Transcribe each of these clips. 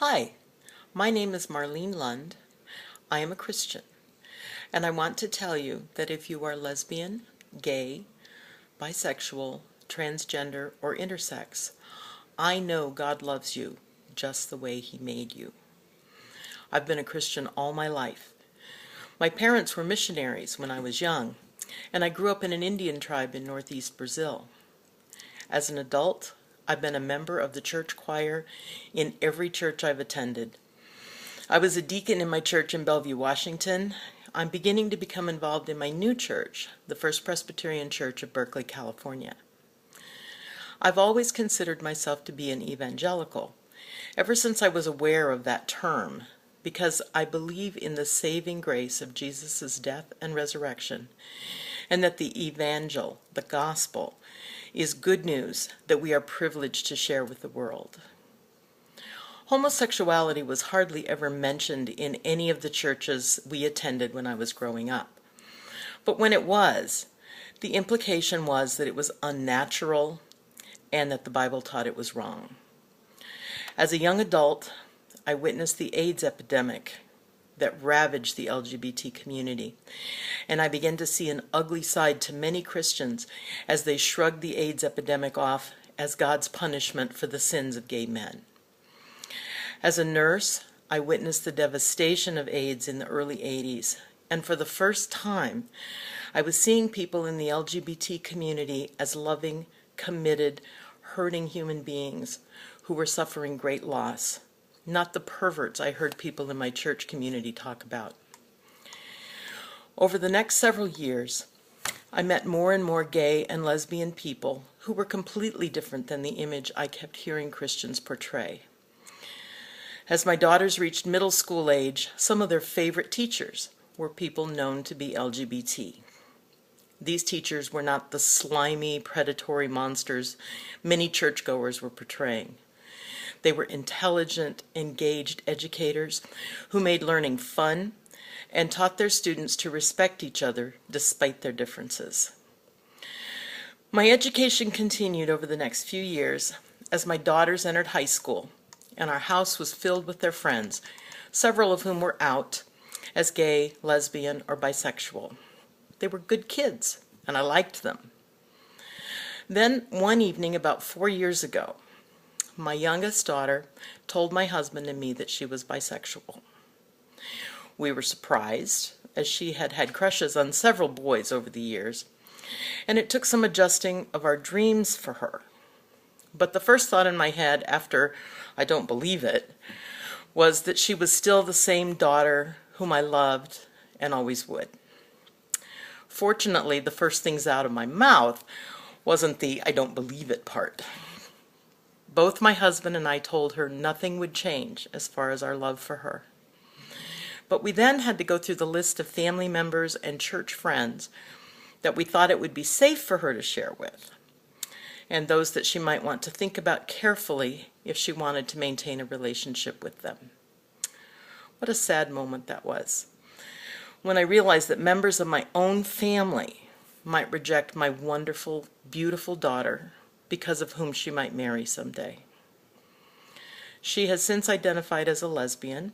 Hi, my name is Marlene Lund. I am a Christian, and I want to tell you that if you are lesbian, gay, bisexual, transgender, or intersex, I know God loves you just the way He made you. I've been a Christian all my life. My parents were missionaries when I was young, and I grew up in an Indian tribe in northeast Brazil. As an adult, I've been a member of the church choir in every church I've attended. I was a deacon in my church in Bellevue, Washington. I'm beginning to become involved in my new church, the First Presbyterian Church of Berkeley, California. I've always considered myself to be an evangelical, ever since I was aware of that term, because I believe in the saving grace of Jesus' death and resurrection, and that the evangel, the gospel, is good news that we are privileged to share with the world. Homosexuality was hardly ever mentioned in any of the churches we attended when I was growing up. But when it was, the implication was that it was unnatural and that the Bible taught it was wrong. As a young adult, I witnessed the AIDS epidemic that ravaged the LGBT community, and I began to see an ugly side to many Christians as they shrugged the AIDS epidemic off as God's punishment for the sins of gay men. As a nurse, I witnessed the devastation of AIDS in the early 80s, and for the first time, I was seeing people in the LGBT community as loving, committed, hurting human beings who were suffering great loss, not the perverts I heard people in my church community talk about. Over the next several years, I met more and more gay and lesbian people who were completely different than the image I kept hearing Christians portray. As my daughters reached middle school age, some of their favorite teachers were people known to be LGBT. These teachers were not the slimy, predatory monsters many churchgoers were portraying. They were intelligent, engaged educators who made learning fun and taught their students to respect each other despite their differences. My education continued over the next few years as my daughters entered high school, and our house was filled with their friends, several of whom were out as gay, lesbian, or bisexual. They were good kids, and I liked them. Then, one evening about 4 years ago, my youngest daughter told my husband and me that she was bisexual. We were surprised, as she had had crushes on several boys over the years, and it took some adjusting of our dreams for her. But the first thought in my head after I don't believe it was that she was still the same daughter whom I loved and always would. Fortunately, the first things out of my mouth wasn't the I don't believe it part. Both my husband and I told her nothing would change as far as our love for her. But we then had to go through the list of family members and church friends that we thought it would be safe for her to share with, and those that she might want to think about carefully if she wanted to maintain a relationship with them. What a sad moment that was, when I realized that members of my own family might reject my wonderful, beautiful daughter because of whom she might marry someday. She has since identified as a lesbian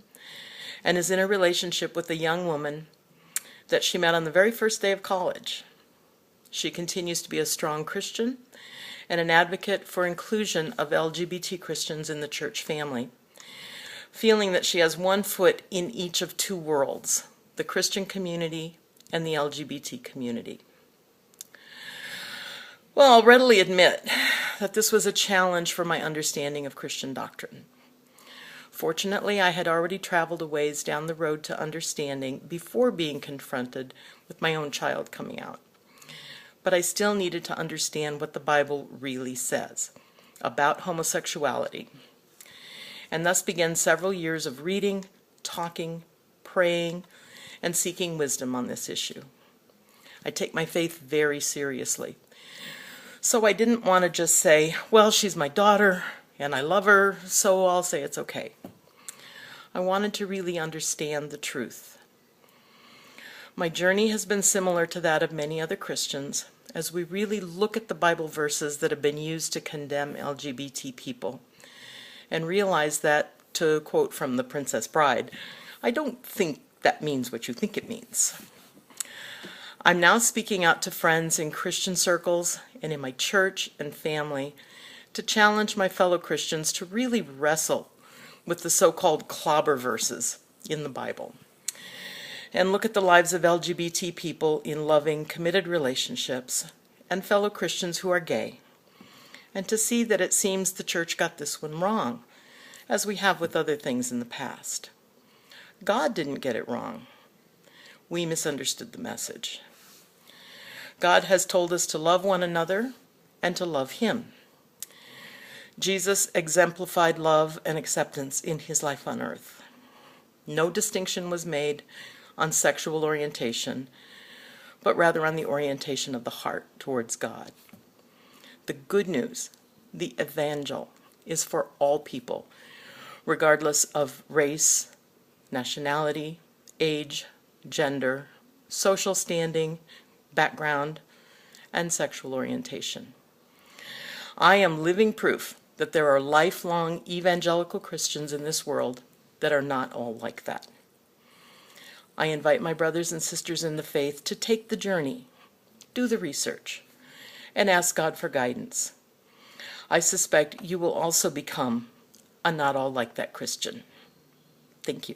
and is in a relationship with a young woman that she met on the very first day of college. She continues to be a strong Christian and an advocate for inclusion of LGBT Christians in the church family, feeling that she has one foot in each of two worlds, the Christian community and the LGBT community. Well, I'll readily admit that this was a challenge for my understanding of Christian doctrine. Fortunately, I had already traveled a ways down the road to understanding before being confronted with my own child coming out. But I still needed to understand what the Bible really says about homosexuality, and thus began several years of reading, talking, praying, and seeking wisdom on this issue. I take my faith very seriously. So I didn't want to just say, well, she's my daughter and I love her, so I'll say it's okay. I wanted to really understand the truth. My journey has been similar to that of many other Christians, as we really look at the Bible verses that have been used to condemn LGBT people and realize that to quote from The Princess Bride, I don't think that means what you think it means. I'm now speaking out to friends in Christian circles and in my church and family to challenge my fellow Christians to really wrestle with the so-called clobber verses in the Bible and look at the lives of LGBT people in loving, committed relationships and fellow Christians who are gay, and to see that it seems the church got this one wrong, as we have with other things in the past. God didn't get it wrong. We misunderstood the message. God has told us to love one another and to love Him. Jesus exemplified love and acceptance in His life on earth. No distinction was made on sexual orientation, but rather on the orientation of the heart towards God. The good news, the evangel, is for all people, regardless of race, nationality, age, gender, social standing, background, and sexual orientation. I am living proof that there are lifelong evangelical Christians in this world that are not all like that. I invite my brothers and sisters in the faith to take the journey, do the research, and ask God for guidance. I suspect you will also become a not all like that Christian. Thank you.